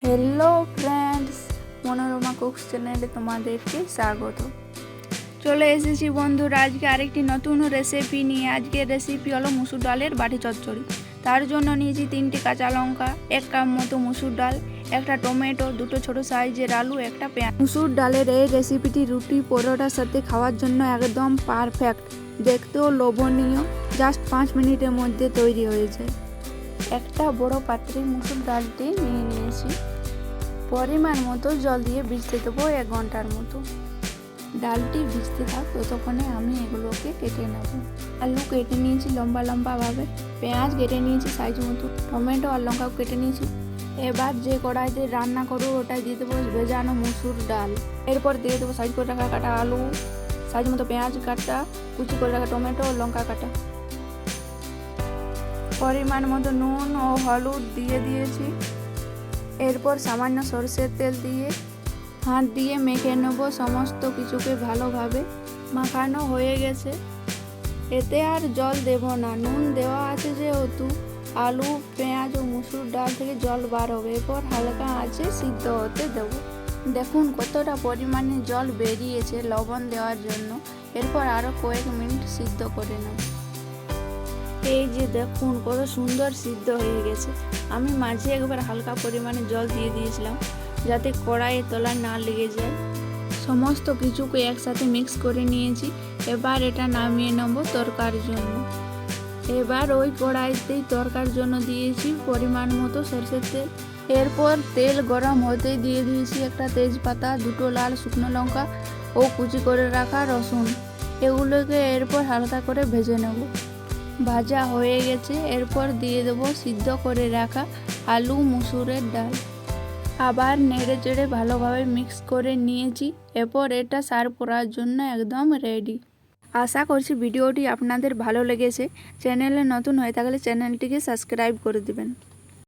Hello friends, Manorama cooks চ্যানেলে তোমাদেরকে স্বাগত। চলে এসেছি বন্ধুরা আজকে আরেকটি নতুন রেসিপি নিয়ে। আজকের রেসিপি হলো মুসুর ডালের বাটি চচ্চড়ি। তার জন্য নিয়েছি 3টি কাঁচা লঙ্কা, 1 কাপ মতো মুসুর ডাল, একটা টমেটো, 2টো ছোটো সাইজের আলু, একটা পেঁয়াজ। মুসুর ডালের এই রেসিপিটি রুটি পরোটার সাথে খাওয়ার জন্য একদম পারফেক্ট, দেখতেও লোভনীয়। জাস্ট 5 মিনিটের মধ্যে তৈরি হয়ে যায়। একটা বড় পাত্রে মুসুর ডালটি নিয়ে নিয়েছি। পরিমাণ মতো জল দিয়ে ভিজতে দেবো 1 ঘন্টার মতো। ডালটি ভিজতে থাক, ততক্ষণে আমি এগুলোকে কেটে নেব। আলু কেটে নিয়েছি লম্বা লম্বাভাবে, পেঁয়াজ কেটে নিয়েছি সাইজ মতো, টমেটো আর লঙ্কাও কেটে নিয়েছি। এবার যে কড়াইতে রান্না করবো ওটাই দিয়ে দেবো ভেজানো মুসুর ডাল। এরপর দিয়ে দেবো সাইজ করে রাখা কাটা আলু, সাইজ মতো পেঁয়াজ কাটা, কুচি করে রাখা টমেটো ও লঙ্কা কাটা। পরিমাণ মতো নুন ও হলুদ দিয়ে দিয়েছি। এরপর সামান্য সরষের তেল দিয়ে হাত দিয়ে মেখে নেব সমস্ত কিছুকে ভালোভাবে। মাখানো হয়ে গেছে, এতে আর জল দেব না। নুন দেওয়া আছে যেহেতু আলু, পেঁয়াজ ও মুসুর ডাল থেকে জল বার হবে। এরপর হালকা আঁচে সিদ্ধ হতে দেব। দেখুন কতটা পরিমাণে জল বেরিয়েছে লবণ দেওয়ার জন্য। এরপর আরও কয়েক মিনিট সিদ্ধ করে নেব। এই যে দেখুন কত সুন্দর সিদ্ধ হয়ে গেছে। আমি মাঝে একবার হালকা পরিমাণে জল দিয়ে দিয়েছিলাম যাতে কড়াইয়ের তলায় না লেগে যায়। সমস্ত কিছুকে একসাথে মিক্স করে নিয়েছি। এবার এটা নামিয়ে নেব তরকার জন্য। এবার ওই কড়াইতেই তরকার জন্য দিয়েছি পরিমাণ মতো সরষের তেল। এরপর তেল গরম হতে দিয়ে দিয়েছি একটা তেজপাতা, 2টো লাল শুকনো লঙ্কা ও কুচি করে রাখা রসুন। এগুলোকে এরপর হালকা করে ভেজে নেব। ভাজা হয়ে গেছে, এরপর দিয়ে দেবো সিদ্ধ করে রাখা আলু, মুসুরের ডাল। আবার নেড়ে চেড়ে ভালোভাবে মিক্স করে নিয়েছি। এরপর এটা সার্ভ করার জন্য একদম রেডি। আশা করছি ভিডিওটি আপনাদের ভালো লেগেছে। চ্যানেলে নতুন হয়ে থাকলে চ্যানেলটিকে সাবস্ক্রাইব করে দেবেন।